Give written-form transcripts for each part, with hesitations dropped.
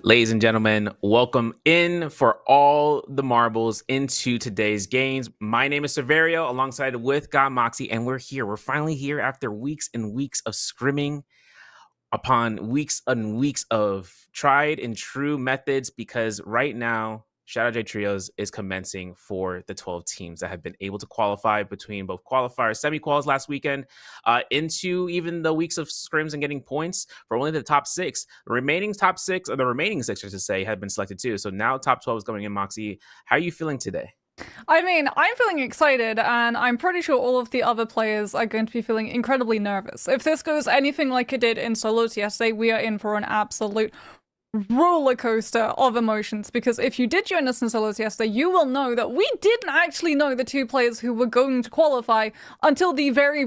Ladies and gentlemen, welcome in for all the marbles into today's games. My name is Severio, alongside with God Moxie, and we're here. We're finally here after weeks and weeks of scrimming upon weeks and weeks of tried and true methods, because right now Shadowjade Trios is commencing for the 12 teams that have been able to qualify between both qualifiers, semi-quals last weekend, into even the weeks of scrims and getting points for only the top six. The remaining top six, or the remaining six, I should say, have been selected too. So now top 12 is going in. Moxie, how are you feeling today? I mean, I'm feeling excited, and I'm pretty sure all of the other players are going to be feeling incredibly nervous. If this goes anything like it did in solos yesterday, we are in for an absolute roller coaster of emotions, because if you did join us in solos yesterday, you will know that we didn't actually know the two players who were going to qualify until the very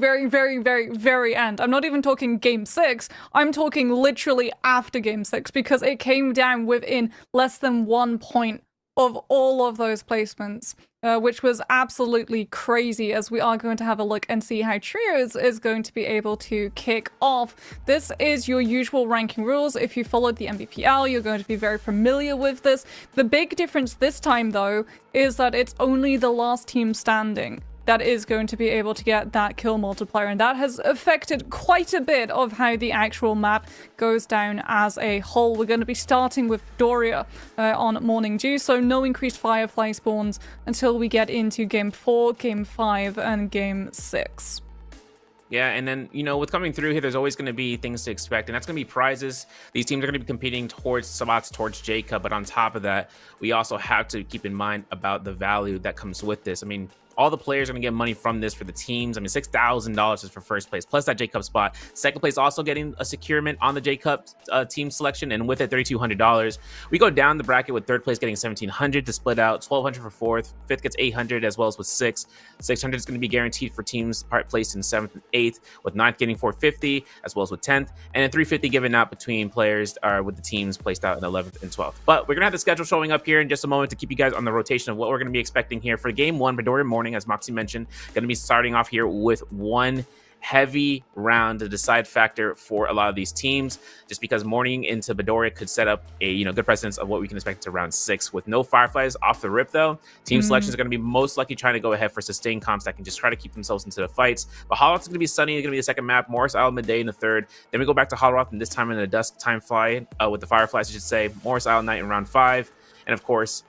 end. I'm not even talking game 6, I'm talking literally after game 6, because it came down within less than 1 point of all of those placements, which was absolutely crazy, as we are going to have a look and see how Trios is going to be able to kick off. This is your usual ranking rules. If you followed the MVPL, you're going to be very familiar with this. The big difference this time, though, is that it's only the last team standing that is going to be able to get that kill multiplier, and that has affected quite a bit of how the actual map goes down as a whole. We're going to be starting with Doria on Morning Dew, so no increased Firefly spawns until we get into Game 4, Game 5, and Game 6. Yeah, and then, with coming through here, there's always going to be things to expect, and that's going to be prizes. These teams are going to be competing towards spots towards Jacob, but on top of that, we also have to keep in mind about the value that comes with this. I mean, all the players are going to get money from this for the teams. I mean, $6,000 is for first place, plus that J-Cup spot. Second place also getting a securement on the J-Cup team selection, and with it, $3,200. We go down the bracket with third place getting $1,700 to split out, $1,200 for fourth. Fifth gets $800, as well as with sixth. $600 is going to be guaranteed for teams placed in seventh and eighth, with ninth getting $450, as well as with 10th. And then $350 given out between players with the teams placed out in 11th and 12th. But we're going to have the schedule showing up here in just a moment to keep you guys on the rotation of what we're going to be expecting here for Game 1, Midori Morning, as Moxie mentioned. Going to be starting off here with one heavy round, the decide factor for a lot of these teams, just because morning into Midoriya could set up a good precedence of what we can expect to round 6. With no Fireflies off the rip, though, team selections are going to be most likely trying to go ahead for sustained comps that can just try to keep themselves into the fights. But Hollow is going to be Sunny, going to be the second map, Morris Isle midday in the third. Then we go back to Hollow, and this time in the dusk time fly with the Fireflies, I should say, Morris Isle night in round 5. And of course,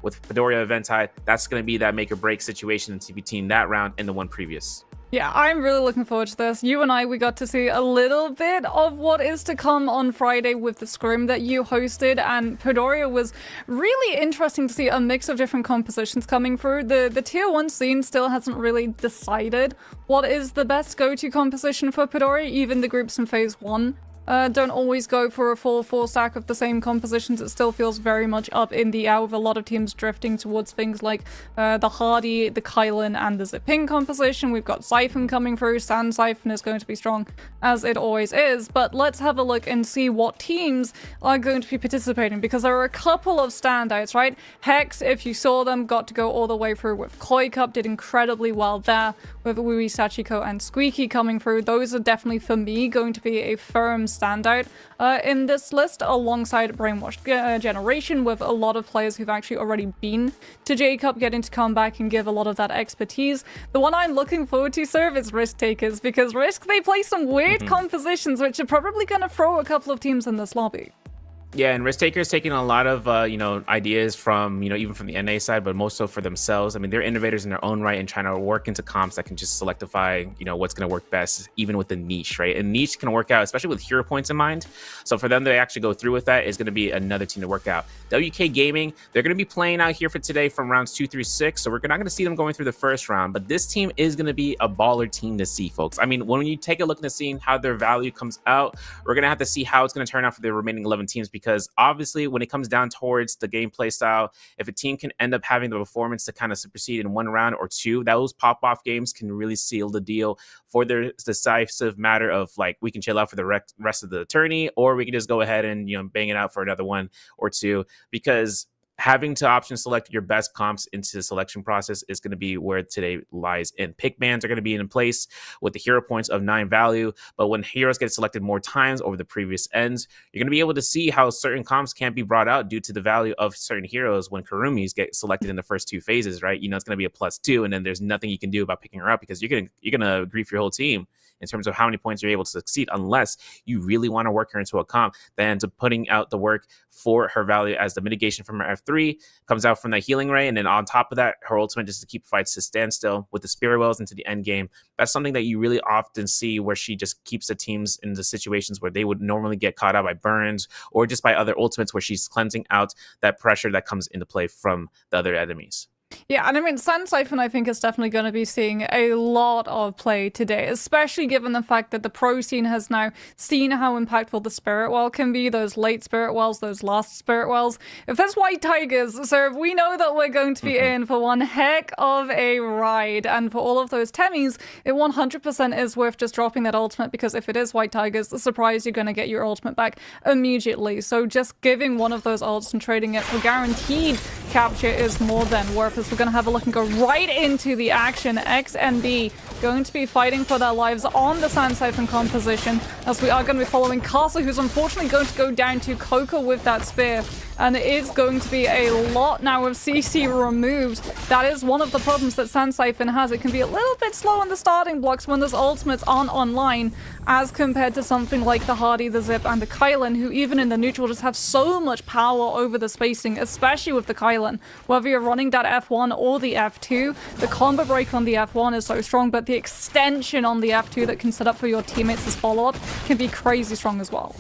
with Midoriya Eventide, that's going to be that make or break situation between that round and the one previous. Yeah, I'm really looking forward to this. You and I, we got to see a little bit of what is to come on Friday with the scrim that you hosted, and Midoriya was really interesting to see a mix of different compositions coming through. The tier 1 scene still hasn't really decided what is the best go-to composition for Midoriya. Even the groups in phase 1 don't always go for a full 4-stack of the same compositions. It still feels very much up in the air, with a lot of teams drifting towards things like the Hardy, the Kylan, and the Zipping composition. We've got Siphon coming through. Sand Siphon is going to be strong, as it always is. But let's have a look and see what teams are going to be participating, because there are a couple of standouts, right? Hex, if you saw them, got to go all the way through with Koi Cup, did incredibly well there, with Wui Sachiko and Squeaky coming through. Those are definitely, for me, going to be a firm standout in this list, alongside Brainwashed Generation, with a lot of players who've actually already been to J-Cup getting to come back and give a lot of that expertise. The one I'm looking forward to serve is Risk Takers, because Risk, they play some weird compositions which are probably going to throw a couple of teams in this lobby. Yeah, and Risk Taker's taking a lot of, ideas from, even from the NA side, but most so for themselves. I mean, they're innovators in their own right and trying to work into comps that can just selectify, what's going to work best, even with the niche, right? And niche can work out, especially with hero points in mind. So for them to actually go through with that is going to be another team to work out. WK Gaming, they're going to be playing out here for today from rounds 2 through 6. So we're not going to see them going through the first round, but this team is going to be a baller team to see, folks. I mean, when you take a look at the scene, how their value comes out, we're going to have to see how it's going to turn out for the remaining 11 teams, because obviously when it comes down towards the gameplay style, if a team can end up having the performance to kind of supersede in one round or two, those pop-off games can really seal the deal for their decisive matter of, like, we can chill out for the rest of the tourney, or we can just go ahead and bang it out for another one or two. Because having to option select your best comps into the selection process is going to be where today lies in. Pick bans are going to be in place with the hero points of 9 value, but when heroes get selected more times over the previous ends, you're going to be able to see how certain comps can't be brought out due to the value of certain heroes when Kurumis get selected in the first 2 phases, right? You know, it's going to be a +2, and then there's nothing you can do about picking her up because you're gonna grief your whole team in terms of how many points you're able to succeed, unless you really want to work her into a comp that ends up putting out the work for her value as the mitigation from her F3 comes out from that healing ray. And then on top of that, her ultimate is to keep fights to standstill with the Spirit Wells into the end game. That's something that you really often see where she just keeps the teams in the situations where they would normally get caught out by burns or just by other ultimates where she's cleansing out that pressure that comes into play from the other enemies. Yeah, and I mean, Sand Siphon, I think, is definitely going to be seeing a lot of play today, especially given the fact that the pro scene has now seen how impactful the Spirit Well can be, those late Spirit Wells, those last Spirit Wells. If there's White Tigers, sir, we know that we're going to be in for one heck of a ride. And for all of those Temmies, it 100% is worth just dropping that ultimate, because if it is White Tigers, the surprise, you're going to get your ultimate back immediately. So just giving one of those ults and trading it for guaranteed capture is more than worth. As we're going to have a look and go right into the action. XNB going to be fighting for their lives on the Sand Siphon composition, as we are going to be following Castle, who's unfortunately going to go down to Coco with that spear. And it is going to be a lot now of CC removed. That is one of the problems that Sand Siphon has. It can be a little bit slow on the starting blocks when those ultimates aren't online, as compared to something like the Hardy, the Zip, and the Kylan, who even in the neutral just have so much power over the spacing, especially with the Kylan. Whether you're running that F1 or the F2, the combo break on the F1 is so strong, but the extension on the F2 that can set up for your teammates as follow-up can be crazy strong as well.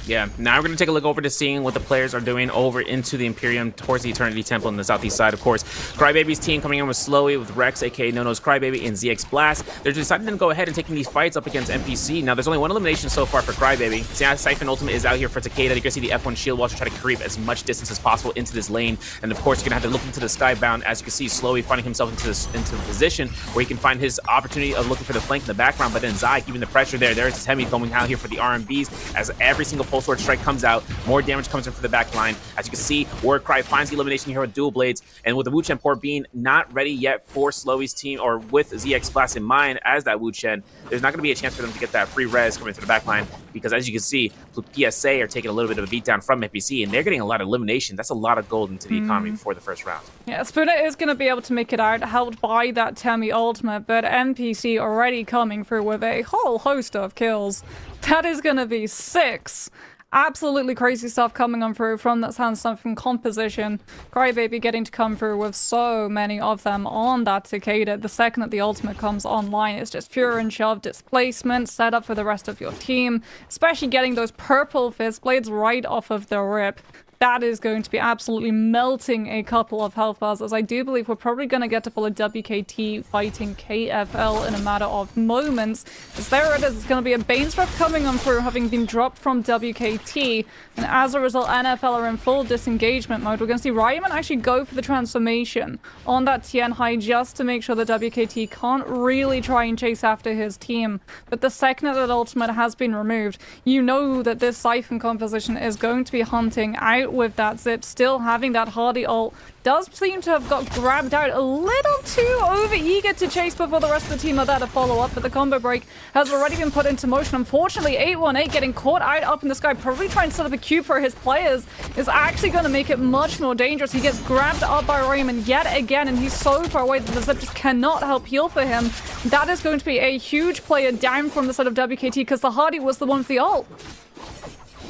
Yeah, now we're going to take a look over to seeing what the players are doing over into the Imperium towards the Eternity Temple on the southeast side, of course. Crybaby's team coming in with Slowy, with Rex, aka Nono's Crybaby, and ZX Blast. They're deciding to go ahead and taking these fights up against NPC. Now, there's only one elimination so far for Crybaby. Siphon Ultimate is out here for Takeda. You can see the F1 shield wall to try to creep as much distance as possible into this lane. And of course, you're going to have to look into the Skybound. As you can see, Slowy finding himself into the position where he can find his opportunity of looking for the flank in the background. But then Zai keeping the pressure there. There's Temi coming out here for the RMBs as every single Pulse Sword strike comes out. More damage comes in for the back line. As you can see, Warcry finds the elimination here with Dual Blades, and with the Wu Chen port being not ready yet for Slowy's team, or with ZX Blast in mind as that Wu Chen, there's not going to be a chance for them to get that free res coming to the back line, because as you can see, PSA are taking a little bit of a beatdown from NPC, and they're getting a lot of elimination. That's a lot of gold into the economy before the first round. Yeah, Spooner is going to be able to make it out, helped by that Temi ultimate, but NPC already coming through with a whole host of kills. That is going to be 6. Absolutely crazy stuff coming on through from that Sand Siphon composition. Crybaby getting to come through with so many of them on that Takeda. The second that the ultimate comes online, it's just pure and shove displacement, set up for the rest of your team, especially getting those purple fist blades right off of the rip. That is going to be absolutely melting a couple of health bars, as I do believe we're probably going to get to follow WKT fighting KFL in a matter of moments. As there it is, it's going to be a Banesworth coming on through, having been dropped from WKT, and as a result, NFL are in full disengagement mode. We're going to see Ryman actually go for the transformation on that Tien Hai just to make sure that WKT can't really try and chase after his team. But the second that ultimate has been removed, you know that this Siphon composition is going to be hunting out with that Zip. Still having that Hardy ult does seem to have got grabbed out a little too over-eager to chase before the rest of the team are there to follow up, but the combo break has already been put into motion. Unfortunately, 818 getting caught out up in the sky, probably trying to set up a queue for his players, is actually going to make it much more dangerous. He gets grabbed up by Raymond yet again, and he's so far away that the Zip just cannot help heal for him. That is going to be a huge player down from the side of WKT, because the Hardy was the one with the ult.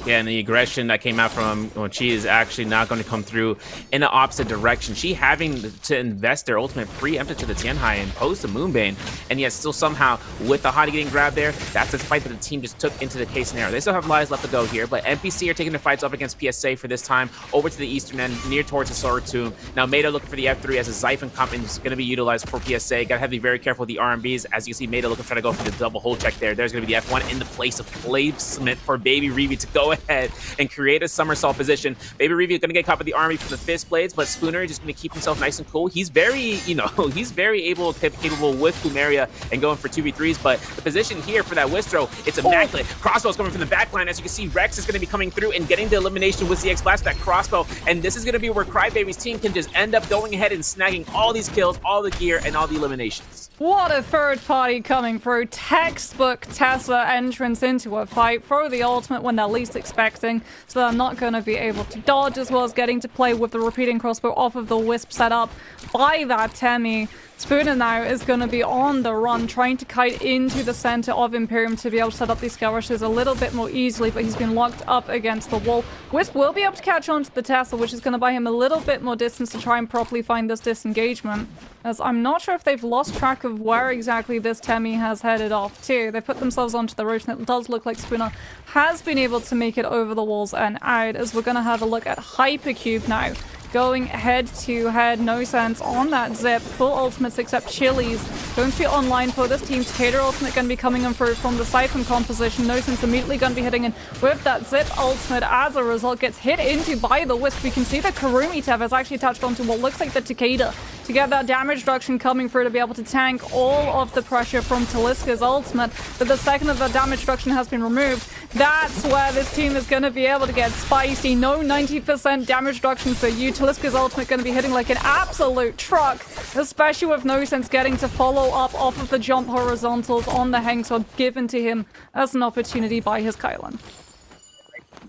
Yeah, and the aggression that came out from Chi is actually not going to come through in the opposite direction. She having to invest their ultimate preempted to the Tianhai and post the Moonbane, and yet still somehow, with the Hottie getting grabbed there, that's the fight that the team just took into the case scenario. They still have lives left to go here, but NPC are taking their fights up against PSA for this time, over to the eastern end, near towards the Solar Tomb. Now, Maida looking for the F3 as a Xiphon comp is going to be utilized for PSA. Got to have to be very careful with the RMBs. As you can see, Maida looking to try to go for the double hold check there. There's going to be the F1 in the place of placement for Baby Reeve to go ahead and create a somersault position. Baby Reevy is going to get caught by the army from the fist blades, but Spooner just going to keep himself nice and cool. He's very, he's very capable with Plumeria and going for 2v3s, but the position here for that whisk throw, it's immaculate. Crossbow's coming from the back line. As you can see, Rex is going to be coming through and getting the elimination with ZX Blast, that crossbow, and this is going to be where Crybaby's team can just end up going ahead and snagging all these kills, all the gear, and all the eliminations. What a third party coming through. Textbook Tesla entrance into a fight. Throw the ultimate when they're least expecting, so they're not going to be able to dodge, as well as getting to play with the repeating crossbow off of the wisp set up by that Temmie. Spooner now is going to be on the run, trying to kite into the center of Imperium to be able to set up these skirmishes a little bit more easily, but he's been locked up against the wall. Wisp will be able to catch on to the Tesla, which is going to buy him a little bit more distance to try and properly find this disengagement, as I'm not sure if they've lost track of where exactly this Temmie has headed off to. They've put themselves onto the road, and it does look like Spooner has been able to make it over the walls and out, as we're going to have a look at Hypercube now. Going head-to-head, no sense on that Zip. Full ultimates except Chili's. Going to be online for this team. Tater ultimate going to be coming in through from the Siphon composition. No sense immediately going to be hitting in with that Zip ultimate. As a result, gets hit into by the Wisp. We can see that Karumi Tev has actually touched onto what looks like the Takeda to get that damage reduction coming through to be able to tank all of the pressure from Taliska's ultimate. But the second of that damage reduction has been removed, that's where this team is going to be able to get spicy. No 90% damage reduction for you. Taliska's ultimate going to be hitting like an absolute truck, especially with No Sense getting to follow up off of the jump horizontals on the Hengsword given to him as an opportunity by his Kylan.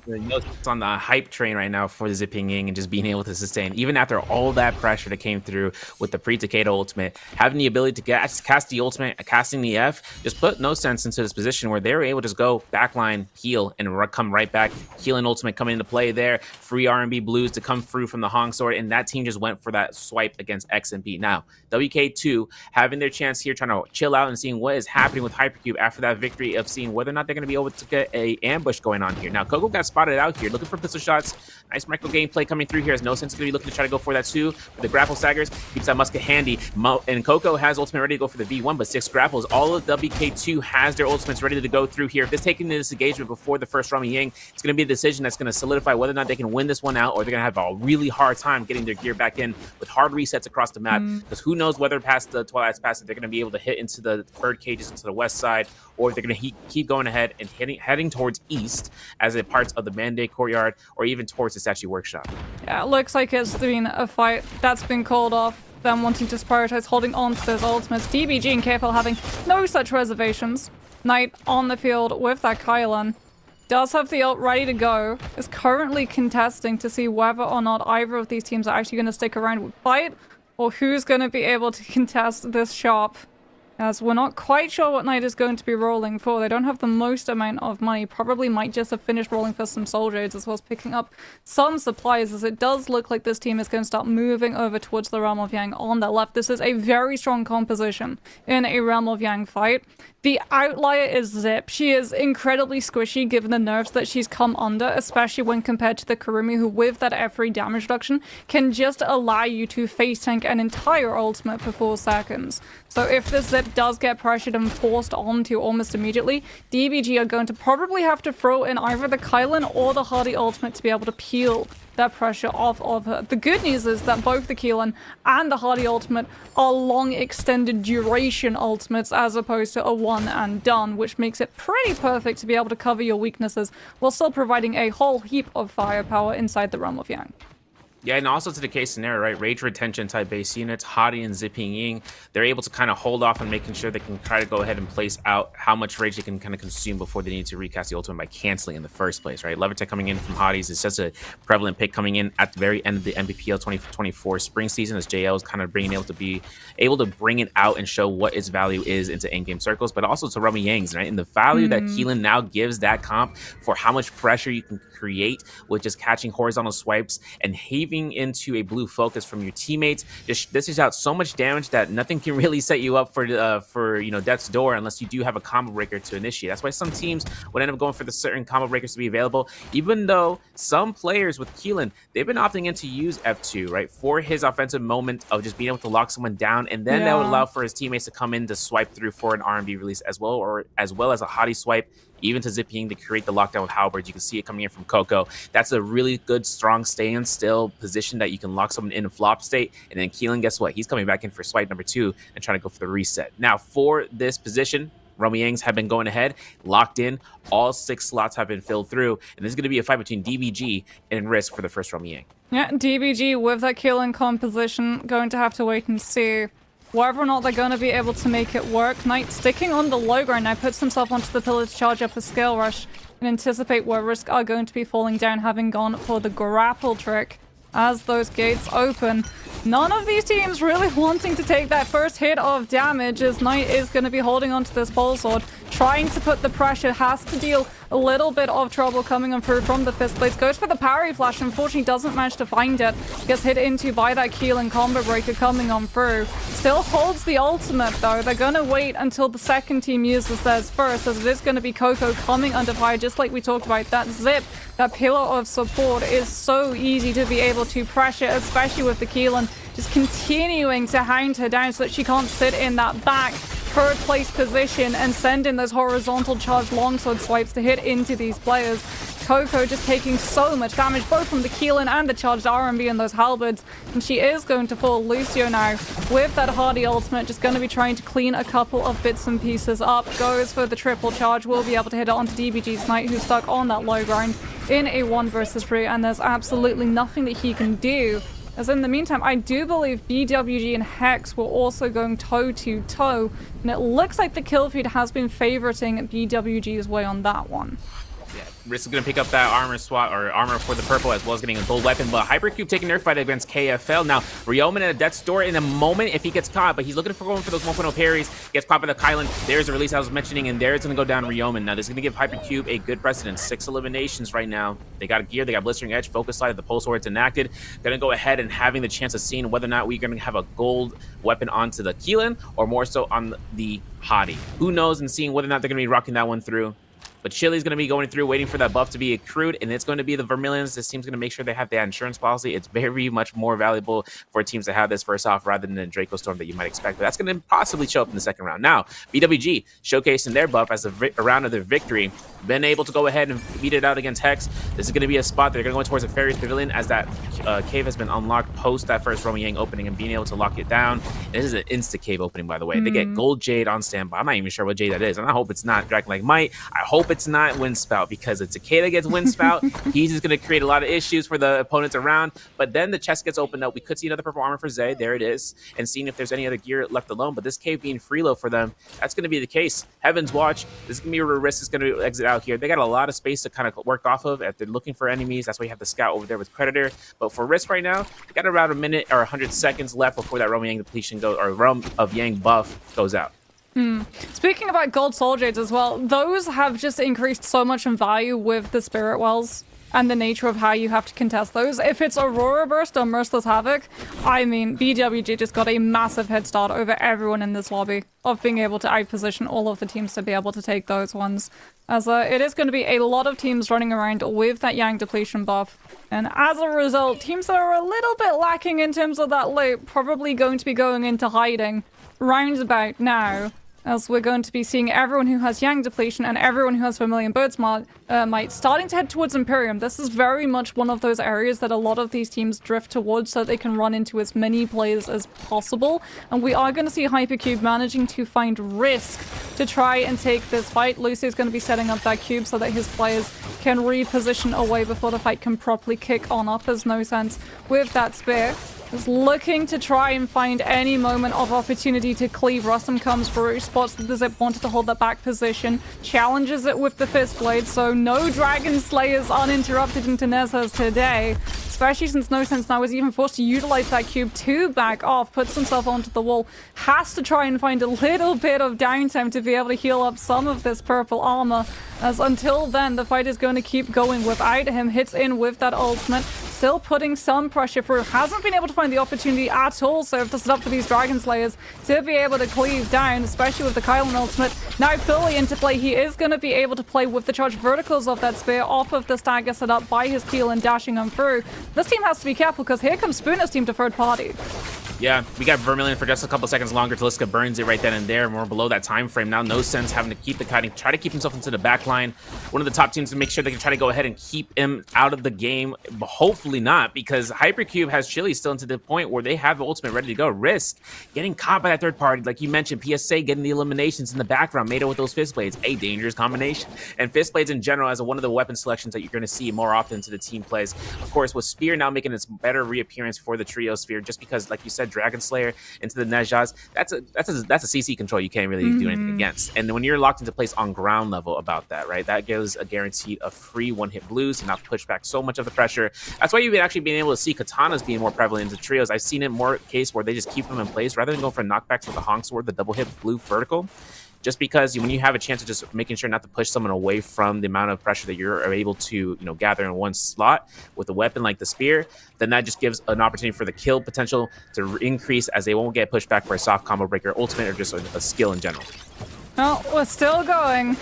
It's on the hype train right now for the Zipping Ying and just being able to sustain. Even after all that pressure that came through with the pre-Takeda ultimate, having the ability to cast the ultimate, casting the F, just put No Sense into this position where they were able to just go backline, heal, and come right back. Healing ultimate coming into play there. Free R&B Blues to come through from the Hong Sword, and that team just went for that swipe against XMP. Now, WK2 having their chance here, trying to chill out and seeing what is happening with Hypercube after that victory of seeing whether or not they're going to be able to get a ambush going on here. Now, Coco got spotted out here, looking for pistol shots. Nice micro gameplay coming through here, as No Sense is going to be looking to try to go for that too. With the grapple staggers, keeps that musket handy. And Coco has ultimate ready to go for the V1, but 6 grapples. All of WK2 has their ultimates ready to go through here. If they're taking this engagement before the first Rami Yang, it's going to be a decision that's going to solidify whether or not they can win this one out, or they're going to have a really hard time getting their gear back in with hard resets across the map. Because who knows whether past the Twilight's Pass if they're going to be able to hit into the bird cages into the west side, or if they're going to keep going ahead and heading towards east as a part of the Mandate Courtyard, or even towards the Statue Workshop. Yeah, it looks like it's been a fight that's been called off. Them wanting to prioritize holding on to those ultimates. DBG and KFL having no such reservations. Knight on the field with that Kylan. Does have the ult ready to go. Is currently contesting to see whether or not either of these teams are actually going to stick around with fight, or who's going to be able to contest this shop. As we're not quite sure what Knight is going to be rolling for. They don't have the most amount of money. Probably might just have finished rolling for some Shadowjades, as well as picking up some supplies, as it does look like this team is going to start moving over towards the Realm of Yang on their left. This is a very strong composition in a Realm of Yang fight. The outlier is Zip. She is incredibly squishy given the nerfs that she's come under, especially when compared to the Karumi, who with that F3 damage reduction can just allow you to face tank an entire ultimate for 4 seconds. So if this Zip does get pressured and forced onto almost immediately, DBG are going to probably have to throw in either the Kylan or the Hardy ultimate to be able to peel that pressure off of her. The good news is that both the Keelan and the Hardy ultimate are long extended duration ultimates as opposed to a one and done, which makes it pretty perfect to be able to cover your weaknesses while still providing a whole heap of firepower inside the Realm of Yang. Yeah, and also to the case scenario, right? Rage retention type base units, Hottie and Zipping Ying, they're able to kind of hold off on making sure they can try to go ahead and place out how much rage they can kind of consume before they need to recast the ultimate by canceling in the first place, right? Levitek coming in from Hotties is just a prevalent pick coming in at the very end of the MPPL 2024 spring season, as JL is kind of being able to bring it out and show what its value is into in-game circles, but also to Rami Yang's, right? And the value that Keelan now gives that comp for how much pressure you can create with just catching horizontal swipes and heaving into a blue focus from your teammates. This is out so much damage that nothing can really set you up for death's door unless you do have a combo breaker to initiate. That's why some teams would end up going for the certain combo breakers to be available, even though some players with Keelan, they've been opting in to use F2, right, for his offensive moment of just being able to lock someone down, and then that would allow for his teammates to come in to swipe through for an R&B release as well, as a Hottie swipe, even to zipping to create the lockdown with halberds. You can see it coming in from Coco. That's a really good, strong stand-still position that you can lock someone in a flop state. And then Keelan, guess what? He's coming back in for swipe number 2 and trying to go for the reset. Now, for this position, Romiang's have been going ahead, locked in. All 6 slots have been filled through. And this is going to be a fight between DBG and Risk for the first Romiang. Yeah, DBG with that Keelan composition, going to have to wait and see whether or not they're going to be able to make it work. Knight sticking on the low ground now, puts himself onto the pillar to charge up a scale rush and anticipate where Risk are going to be falling down, having gone for the grapple trick as those gates open. None of these teams really wanting to take that first hit of damage, as Knight is going to be holding onto this pole sword, trying to put the pressure, has to deal a little bit of trouble coming on through from the fist blades. Goes for the parry flash, unfortunately doesn't manage to find it. Gets hit into by that Keelan combo breaker coming on through. Still holds the ultimate though. They're going to wait until the second team uses theirs first, as it is going to be Coco coming under fire, just like we talked about. That zip, that pillar of support is so easy to be able to pressure, especially with the Keelan just continuing to hound her down so that she can't sit in that back third place position and send in those horizontal charged longsword swipes to hit into these players. Coco just taking so much damage, both from the Keelan and the charged RMB and those halberds. And she is going to fall. Lucio now with that Hardy ultimate, just going to be trying to clean a couple of bits and pieces up. Goes for the triple charge, will be able to hit it onto DBG's Knight, who's stuck on that low ground in a 1 versus 3, and there's absolutely nothing that he can do. As in the meantime, I do believe BWG and Hex were also going toe-to-toe, and it looks like the kill feed has been favoriting BWG's way on that one. Yeah, Risk is going to pick up that armor swap, or armor for the purple, as well as getting a gold weapon. But Hypercube taking their fight against KFL. Now, Ryomen at a death's door in a moment if he gets caught, but he's looking for going for those 1.0 parries. Gets caught by the Kylan. There's a release I was mentioning, and there's going to go down Ryomen. Now, this is going to give Hypercube a good precedent. 6 eliminations right now. They got a gear, they got Blistering Edge, Focus Light, the Pulse Sword's enacted. Going to go ahead and having the chance of seeing whether or not we're going to have a gold weapon onto the Keelan, or more so on the Hadi. Who knows, and seeing whether or not they're going to be rocking that one through. But Chili's going to be going through, waiting for that buff to be accrued, and it's going to be the Vermilions. This team's going to make sure they have that insurance policy. It's very much more valuable for teams to have this first off rather than the Draco Storm that you might expect. But that's going to possibly show up in the second round. Now, BWG showcasing their buff as a round of their victory. Been able to go ahead and beat it out against Hex. This is going to be a spot they're going to go towards the Fairies Pavilion, as that cave has been unlocked post that first Romiang opening and being able to lock it down. This is an insta cave opening, by the way. They get Gold Jade on standby. I'm not even sure what Jade that is, and I hope it's not Dragon Like Might. I hope it's not Windspout, because if Takeda gets Windspout, he's just going to create a lot of issues for the opponents around. But then the chest gets opened up. We could see another purple armor for Zay. There it is. And seeing if there's any other gear left alone. But this cave being freelo for them, that's going to be the case. Heaven's Watch. This is going to be where Risk is going to exit out here. They got a lot of space to kind of work off of if they're looking for enemies. That's why you have the scout over there with Predator. But for Risk right now, they got around a minute or 100 seconds left before that Realm Yang depletion goes, or Realm of Yang buff goes out. Speaking about gold soul jades as well, those have just increased so much in value with the spirit wells and the nature of how you have to contest those. If it's Aurora Burst or Merciless Havoc, I mean, BWG just got a massive head start over everyone in this lobby of being able to outposition all of the teams to be able to take those ones. As it is going to be a lot of teams running around with that Yang depletion buff. And as a result, teams that are a little bit lacking in terms of that loot probably going to be going into hiding roundabout now, as we're going to be seeing everyone who has Yang depletion and everyone who has Vermilion Birds might starting to head towards Imperium. This is very much one of those areas that a lot of these teams drift towards so they can run into as many players as possible. And we are going to see Hypercube managing to find Risk to try and take this fight. Lucy is going to be setting up that cube so that his players can reposition away before the fight can properly kick on up. There's no sense with that spear. Is looking to try and find any moment of opportunity to cleave. Rustam comes through, spots that the Zip wanted to hold that back position, challenges it with the Fist Blade, so no Dragon Slayers uninterrupted into Nezhas today, especially since No Sense now is even forced to utilize that cube to back off, puts himself onto the wall, has to try and find a little bit of downtime to be able to heal up some of this purple armor, as until then the fight is going to keep going without him. Hits in with that ultimate, still putting some pressure through, hasn't been able to find the opportunity at all so to set up for these Dragon Slayers to be able to cleave down, especially with the Kylan ultimate now fully into play. He is going to be able to play with the charged verticals of that spear off of the stagger set up by his Keelan dashing him through. This team has to be careful because here comes Spooner's team to third party. Yeah, we got Vermilion for just a couple seconds longer. Taliska burns it right then and there. More below that time frame. Now no sense having to keep the kiting, try to keep himself into the back line. One of the top teams to make sure they can try to go ahead and keep him out of the game. But hopefully not, because Hypercube has Chili still into the point where they have the ultimate ready to go. Risk getting caught by that third party. Like you mentioned, PSA getting the eliminations in the background. Made it with those fist blades. A dangerous combination. And fist blades in general as one of the weapon selections that you're going to see more often to the team plays. Of course, with Spear now making its better reappearance for the trio Sphere, just because, like you said, Dragon Slayer into the Nejaz, that's a CC control you can't really do anything against. And when you're locked into place on ground level about that, right, that gives a guarantee of free one-hit blues and not push back so much of the pressure. That's why you've been actually being able to see katanas being more prevalent into trios. I've seen it more case where they just keep them in place rather than going for knockbacks with the Honk Sword, the double hit blue vertical. Just because when you have a chance of just making sure not to push someone away from the amount of pressure that you're able to, gather in one slot with a weapon like the Spear, then that just gives an opportunity for the kill potential to increase, as they won't get pushed back for a soft combo breaker, ultimate, or just a skill in general. Well, we're still going.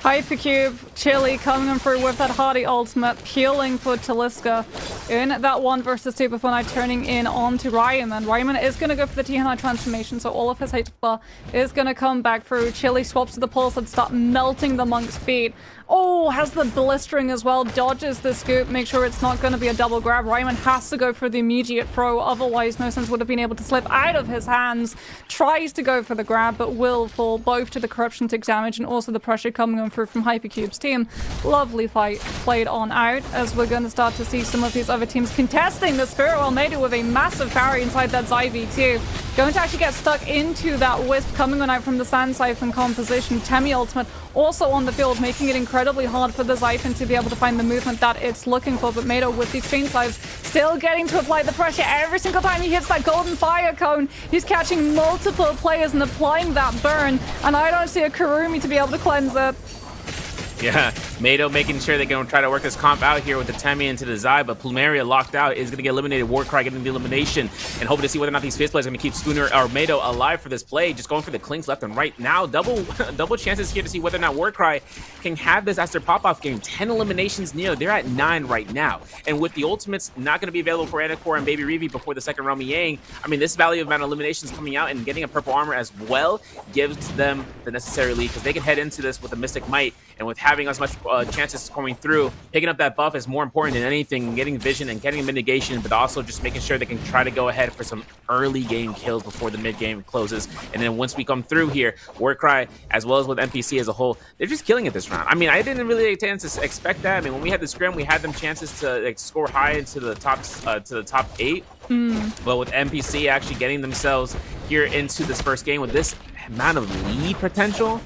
Hypercube, Chili coming in through with that Hardy ultimate, peeling for Taliska in that 1 versus 2 before now turning in onto Ryman. Ryman is going to go for the Tihanai transformation, so all of his hate bar is going to come back through. Chili swaps to the pulse and start melting the monk's feet. Oh, has the blistering as well, dodges the scoop, make sure it's not going to be a double grab. Ryman has to go for the immediate throw, otherwise No Sense would have been able to slip out of his hands. Tries to go for the grab, but will fall both to the corruption tick damage and also the pressure coming on through from Hypercube's team. Lovely fight played on out, as we're going to start to see some of these other teams contesting the Spirit Well made it with a massive parry inside that Zyv too. Going to actually get stuck into that Wisp coming on out from the Sand Siphon composition. Temi ultimate also on the field, making it incredibly hard for the Siphon to be able to find the movement that it's looking for. But Mado with these chain sides still getting to apply the pressure every single time he hits that golden fire cone. He's catching multiple players and applying that burn, and I don't see a Kurumi to be able to cleanse it. Yeah, Mado making sure they're going to try to work this comp out here with the Temi into the Zai, but Plumeria locked out, is going to get eliminated. Warcry getting the elimination, and hoping to see whether or not these fist plays are going to keep Spooner or Mado alive for this play. Just going for the clinks left and right now. Double chances here to see whether or not Warcry can have this as their pop-off game. 10 eliminations near. They're at 9 right now. And with the ultimates not going to be available for Anakor and Baby Revi before the second round Yang, I mean, this value amount of eliminations coming out and getting a purple armor as well gives them the necessary lead, because they can head into this with a Mystic Might, and with having as much chances coming through, picking up that buff is more important than anything. Getting vision and getting mitigation, but also just making sure they can try to go ahead for some early game kills before the mid game closes. And then once we come through here, Warcry as well as with NPC as a whole, they're just killing it this round. I mean, I didn't really get a chance to expect that. I mean, when we had the scrim, we had them chances to score high into the top 8. But with NPC actually getting themselves here into this first game with this amount of lead potential,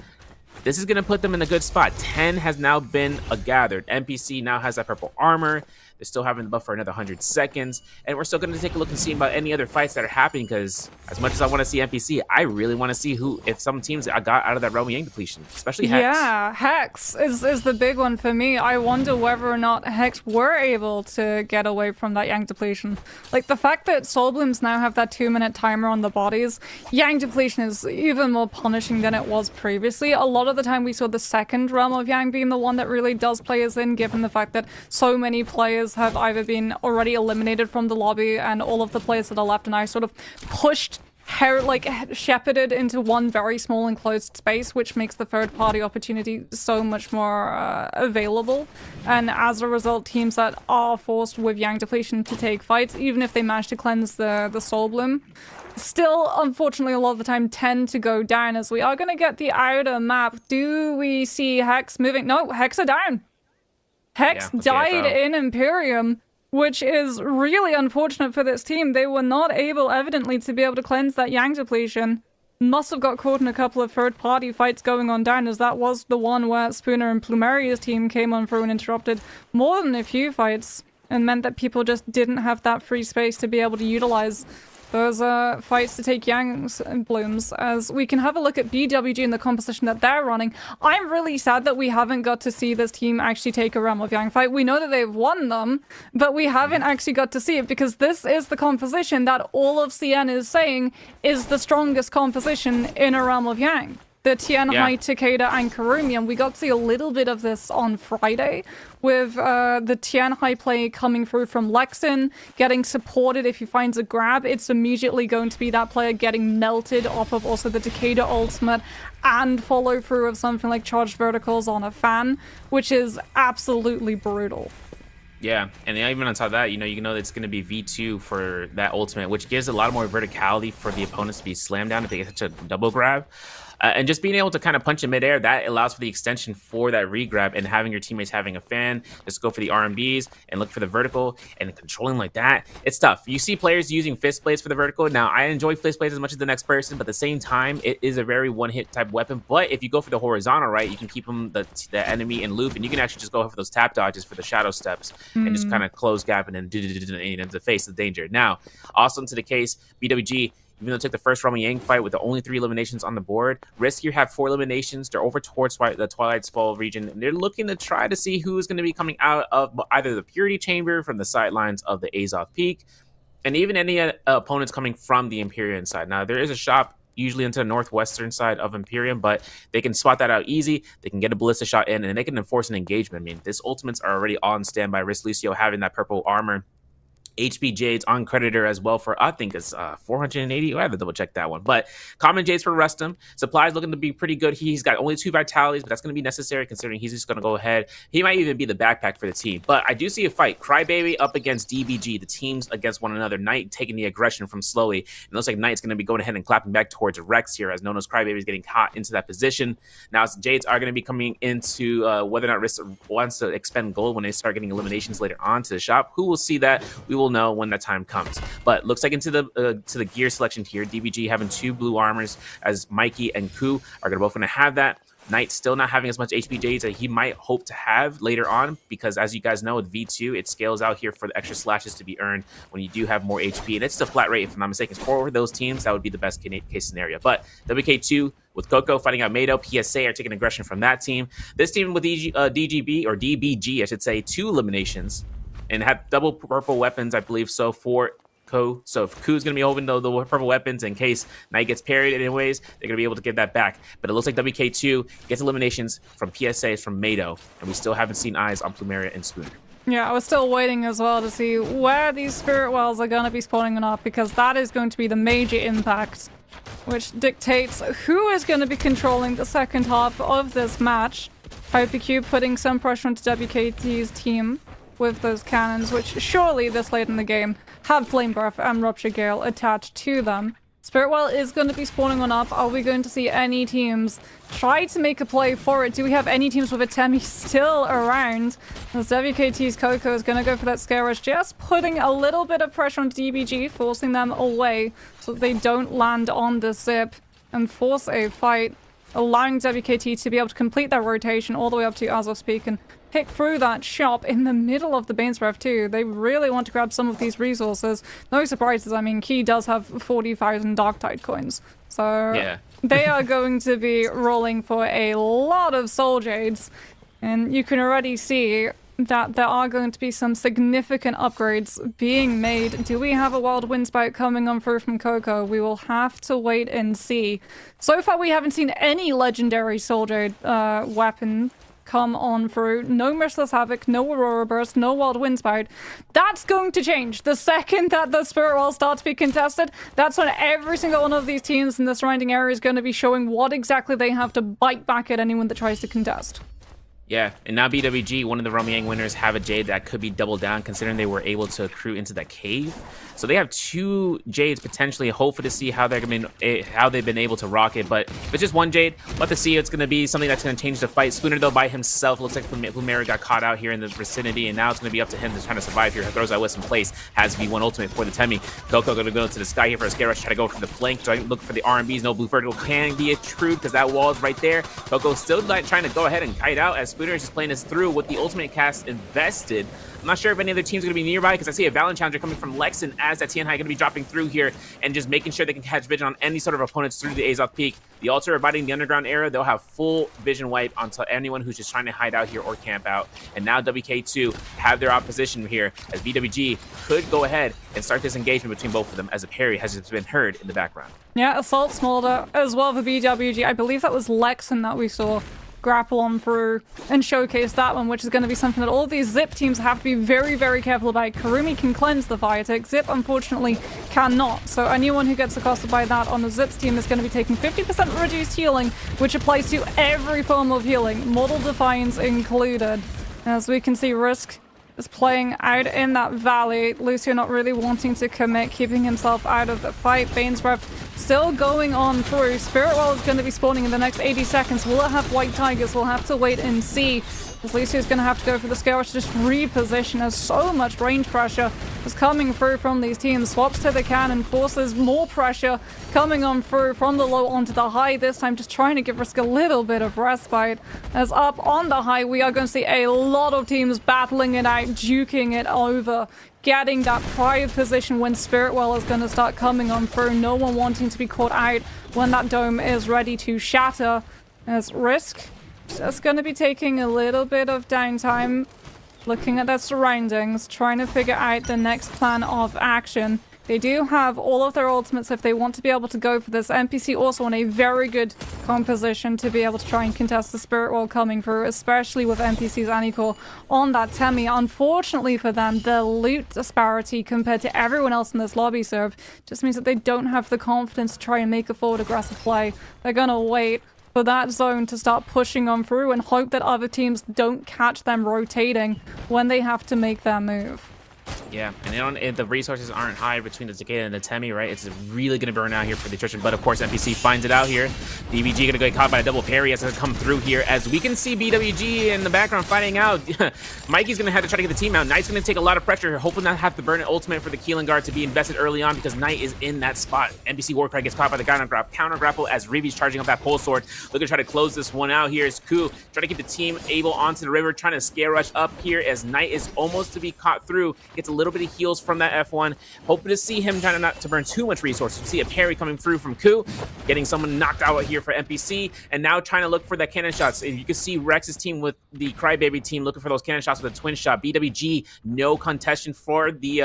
this is going to put them in a good spot. 10 has now been gathered. NPC now has that purple armor. They're still having the buff for another 100 seconds. And we're still going to take a look and see about any other fights that are happening, because as much as I want to see NPC, I really want to see if some teams got out of that Realm Yang depletion, especially Hex. Yeah, Hex is the big one for me. I wonder whether or not Hex were able to get away from that Yang depletion. Like, the fact that Soul Blooms now have that 2-minute timer on the bodies, Yang depletion is even more punishing than it was previously. A lot of the time we saw the second Realm of Yang being the one that really does play us in, given the fact that so many players have either been already eliminated from the lobby, and all of the players that are left and I sort of pushed shepherded into one very small enclosed space, which makes the third party opportunity so much more available. And as a result, teams that are forced with Yang depletion to take fights, even if they manage to cleanse the Soul Bloom, still, unfortunately, a lot of the time tend to go down, as we are going to get the outer map. Do we see Hex moving? No, Hex are down. Hex died in Imperium, which is really unfortunate for this team. They were not able, evidently, to be able to cleanse that Yang depletion. Must have got caught in a couple of third-party fights going on down, as that was the one where Spooner and Plumeria's team came on through and interrupted more than a few fights, and meant that people just didn't have that free space to be able to utilize those fights to take Yang's blooms. As we can have a look at BWG and the composition that they're running. I'm really sad that we haven't got to see this team actually take a Realm of Yang fight. We know that they've won them, but we haven't actually got to see it, because this is the composition that all of CN is saying is the strongest composition in a Realm of Yang. the Tianhai, Takeda, and Karumi, and we got to see a little bit of this on Friday with the Tianhai play coming through from Lexin, getting supported. If he finds a grab, it's immediately going to be that player getting melted off of also the Takeda ultimate and follow through of something like charged verticals on a fan, which is absolutely brutal. Yeah, and even on top of that, you know it's going to be V2 for that ultimate, which gives a lot more verticality for the opponents to be slammed down if they get such a double grab. And just being able to kind of punch in midair, that allows for the extension for that regrab, and having your teammates having a fan, just go for the RMBs and look for the vertical, and controlling like that, it's tough. You see players using fist blades for the vertical. Now, I enjoy fist blades as much as the next person, but at the same time, it is a very one-hit type weapon. But if you go for the horizontal, right, you can keep the enemy in loop, and you can actually just go for those tap dodges for the shadow steps and just kind of close gap and then to face the danger. Now, also into the case, BWG, even though it took the first Roman Yang fight with the only 3 eliminations on the board, Risk here have 4 eliminations. They're over towards the Twilight's Fall region, and they're looking to try to see who's going to be coming out of either the Purity Chamber from the sidelines of the Azov Peak, and even any opponents coming from the Imperium side. Now, there is a shop usually into the northwestern side of Imperium, but they can spot that out easy. They can get a ballista shot in, and they can enforce an engagement. I mean, this ultimates are already on standby. Risk Lucio having that purple armor. HP Jades on Creditor as well for, I think it's 480. I have to double check that one. But common Jades for Rustum. Supplies looking to be pretty good. He's got only 2 vitalities, but that's going to be necessary considering he's just going to go ahead. He might even be the backpack for the team. But I do see a fight. Crybaby up against DBG. The teams against one another. Knight taking the aggression from Slowly. And it looks like Knight's going to be going ahead and clapping back towards Rex here, as Nono's Crybaby is getting caught into that position. Now, Jades are going to be coming into whether or not Risk wants to expend gold when they start getting eliminations later on to the shop. Who will see that? We will know when that time comes. But looks like into the gear selection here, DBG having 2 blue armors, as Mikey and Ku are both going to have that. Knight still not having as much HP Jades that he might hope to have later on, because as you guys know, with V2, it scales out here for the extra slashes to be earned when you do have more HP, and it's a flat rate, if I'm not mistaken. For those teams, that would be the best case scenario. But WK2 with Coco fighting out Mado, PSA are taking aggression from that team. This team with DGB, or DBG, I should say, 2 eliminations, and have double purple weapons, I believe, so for Ko. So if Ku's going to be holding the purple weapons in case Knight gets parried anyways, they're going to be able to get that back. But it looks like WK2 gets eliminations from PSAs from Mado, and we still haven't seen eyes on Plumeria and Spooner. Yeah, I was still waiting as well to see where these Spirit Wells are going to be spawning or not, because that is going to be the major impact, which dictates who is going to be controlling the second half of this match. HyperQ putting some pressure onto WKT's team with those cannons, which surely this late in the game have Flame Breath and Rupture Gale attached to them. Spirit Well is going to be spawning on up. Are we going to see any teams try to make a play for it? Do we have any teams with a Temi still around? As WKT's Coco is going to go for that Scare Rush, just putting a little bit of pressure on DBG, forcing them away so that they don't land on the zip and force a fight, allowing WKT to be able to complete that rotation all the way up to Azov Peak and pick through that shop in the middle of the Bane's Breath too. They really want to grab some of these resources. No surprises. I mean, Key does have 40,000 Darktide coins. So yeah. They are going to be rolling for a lot of Soul Jades. And you can already see that there are going to be some significant upgrades being made. Do we have a Wild Wind Spout coming on through from Coco? We will have to wait and see. So far, we haven't seen any legendary Soul Jade weapon come on through. No Merciless Havoc, no Aurora Burst, no Wild Wind Spout. That's going to change. The second that the Spirit World start to be contested, that's when every single one of these teams in the surrounding area is going to be showing what exactly they have to bite back at anyone that tries to contest. Yeah, and now BWG, one of the Romiang winners, have a Jade that could be doubled down considering they were able to accrue into that cave. So they have 2 Jades potentially. Hopefully to see how they've been able to rock it. But if it's just 1 Jade, we'll have to see. It's going to be something that's going to change the fight. Spooner, though, by himself. Looks like Plumeria got caught out here in the vicinity, and now it's going to be up to him to try to survive here. Throws that Wisp in place. Has V1 ultimate for the Temi. Coco going to go to the sky here for a Scare Rush. Try to go for the flank. Try to look for the RMBs. No blue vertical can be a true because that wall is right there. Coco still trying to go ahead and kite out as Spooner is just playing this through with the ultimate cast invested. I'm not sure if any other teams are going to be nearby because I see a Valen Challenger coming from Lexan as that Tianhai going to be dropping through here and just making sure they can catch vision on any sort of opponents through the Azoth Peak. The Altar abiding the underground era, they'll have full vision wipe onto anyone who's just trying to hide out here or camp out. And now WK2 have their opposition here as BWG could go ahead and start this engagement between both of them as a parry has just been heard in the background. Yeah, Assault Smolder as well for BWG. I believe that was Lexan that we saw grapple on through and showcase that one, which is going to be something that all these Zip teams have to be very, very careful about. Karumi can cleanse the fire tick. Zip, unfortunately, cannot. So anyone who gets accosted by that on the Zips team is going to be taking 50% reduced healing, which applies to every form of healing, Mortal Defiance included. As we can see, Risk is playing out in that valley. Lucio not really wanting to commit, keeping himself out of the fight. Bane's Breath still going on through. Spirit Well is going to be spawning in the next 80 seconds. Will it have White Tigers? We'll have to wait and see. As Lucio's going to have to go for the scale rush to just reposition as so much range pressure is coming through from these teams. Swaps to the cannon, forces more pressure coming on through from the low onto the high. This time just trying to give Risk a little bit of respite. As up on the high, we are going to see a lot of teams battling it out, duking it over, getting that prior position when Spirit Well is going to start coming on through. No one wanting to be caught out when that dome is ready to shatter. As Risk just going to be taking a little bit of downtime, looking at their surroundings, trying to figure out the next plan of action. They do have all of their ultimates if they want to be able to go for this. NPC also in a very good composition to be able to try and contest the Spirit Well coming through, especially with NPC's Anicore on that Temi. Unfortunately for them, the loot disparity compared to everyone else in this lobby serve just means that they don't have the confidence to try and make a forward aggressive play. They're going to wait for that zone to start pushing on through and hope that other teams don't catch them rotating when they have to make their move. Yeah, and the resources aren't high between the Cicada and the Temi, right? It's really going to burn out here for the attrition, but of course NPC finds it out here. BBG going to get caught by a double parry as it come through here, as we can see BWG in the background fighting out. Mikey's going to have to try to get the team out. Knight's going to take a lot of pressure, hoping not have to burn an ultimate for the Keelan guard to be invested early on because Knight is in that spot. NPC Warcry gets caught by the counter grapple as Rivi's charging up that pole sword. Looking to try to close this one out here is Ku, trying to keep the team able onto the river, trying to scare rush up here as Knight is almost to be caught through. Gets a little bit of heals from that F1. Hoping to see him trying not to burn too much resources. We see a parry coming through from Ku, getting someone knocked out here for NPC, and now trying to look for that cannon shots. And you can see Rex's team with the Crybaby team looking for those cannon shots with a twin shot. BWG, no contestation for the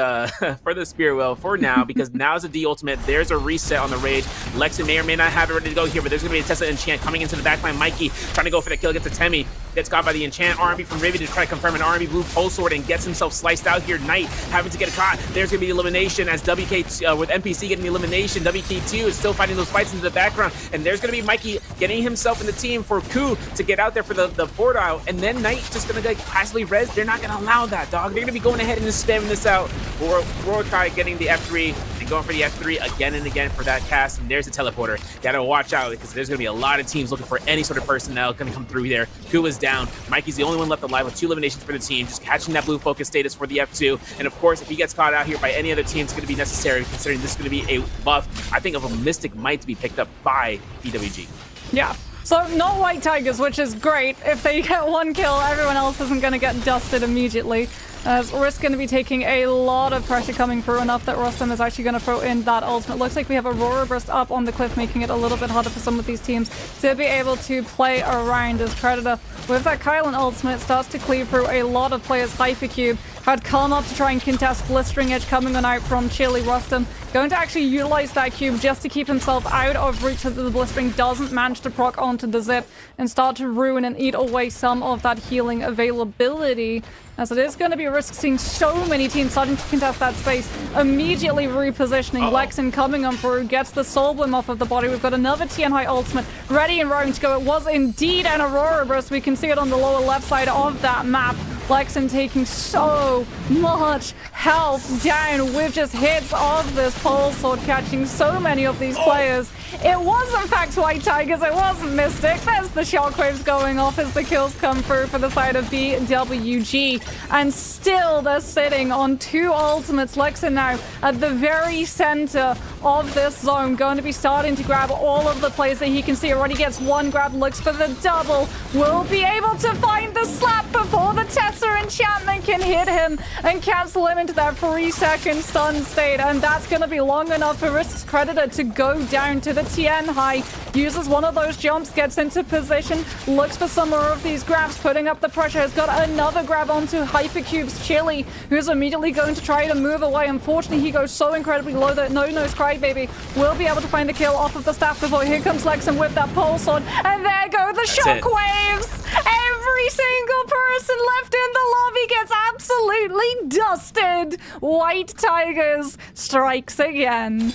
for the Spirit Well for now, because now is a D ultimate. There's a reset on the Rage. Lexan may or may not have it ready to go here, but there's going to be a Tesla Enchant coming into the backline. Mikey trying to go for the kill, gets a Temi, gets caught by the Enchant. R&B from Rivi to try to confirm an R&B blue pole sword and gets himself sliced out here. Knight having to get caught. There's going to be elimination as WK with NPC getting the elimination. WK2 is still fighting those fights into the background, and there's going to be Mikey getting himself in the team for Ku to get out there for the board out, and then Knight just going to get passively res. They're not going to allow that, dog. They're going to be going ahead and just spamming this out. Rokai getting the F3 and going for the F3 again and again for that cast, and there's the teleporter. Gotta watch out because there's going to be a lot of teams looking for any sort of personnel going to come through there. Ku is down. Mikey's the only one left alive with 2 eliminations for the team, just catching that blue focus status for the F2, and of course, if he gets caught out here by any other team, it's going to be necessary considering this is going to be a buff, I think, of a Mystic Might to be picked up by BWG. Yeah. So not White Tigers, which is great. If they get one kill, everyone else isn't going to get dusted immediately. As Risk going to be taking a lot of pressure coming through, enough that Rostam is actually going to throw in that ultimate. Looks like we have Aurora Burst up on the cliff, making it a little bit harder for some of these teams to be able to play around as Predator. With that Kylan ultimate, starts to cleave through a lot of players. Hypercube had come up to try and contest Blistering Edge coming on out from Chili. Rostam going to actually utilize that cube just to keep himself out of reach so that the Blistering doesn't manage to proc onto the Zip and start to ruin and eat away some of that healing availability. As it is going to be a risk seeing so many teams starting to contest that space, immediately repositioning. Lexan coming on through, gets the Soul Bloom off of the body. We've got another Tianhai ultimate ready and round to go. It was indeed an Aurora Burst. We can see it on the lower left side of that map. Lexan taking so much health down with just hits of this pole sword, catching so many of these players It was, in fact, White Tigers. It wasn't Mystic. There's the shockwaves going off as the kills come through for the side of BWG. And still, they're sitting on 2 ultimates. Lexin now at the very center of this zone, going to be starting to grab all of the plays that he can see. Already gets 1 grab, looks for the double. Will be able to find the slap before the Tessa enchantment can hit him and cancel him into that 3-second stun state. And that's going to be long enough for Risk's Predator to go down to the Tien high. Uses one of those jumps, gets into position, looks for some more of these grabs, putting up the pressure. Has got another grab onto Hypercube's Chili, who's immediately going to try to move away. Unfortunately, he goes so incredibly low that No Nose Crybaby will be able to find the kill off of the staff before. Here comes Lexan with that pulse on, and there go the shockwaves. Every single person left in the lobby gets absolutely dusted. White Tigers strikes again.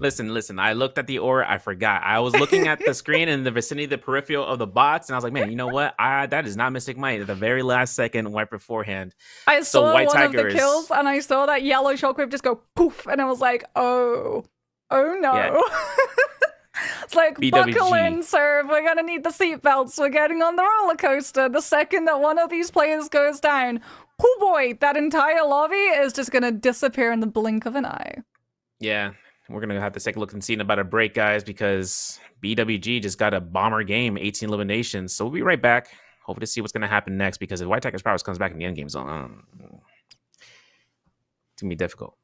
Listen, I looked at the aura, I forgot. I was looking at the screen in the vicinity of the peripheral of the bots, and I was like, man, you know what? That is not Mystic Might at the very last second, right beforehand. I saw White one Tigers, of the kills, and I saw that yellow shockwave just go poof, and I was like, oh no. Yeah. It's like, BWG. Buckle in, sir. We're going to need the seatbelts. We're getting on the roller coaster. The second that one of these players goes down, oh boy, that entire lobby is just going to disappear in the blink of an eye. Yeah, we're going to have to take a look and see in about a break, guys, because BWG just got a bomber game, 18 eliminations. So we'll be right back. Hoping to see what's going to happen next, because if White Tigers Prowess comes back in the endgame zone, it's going to be difficult.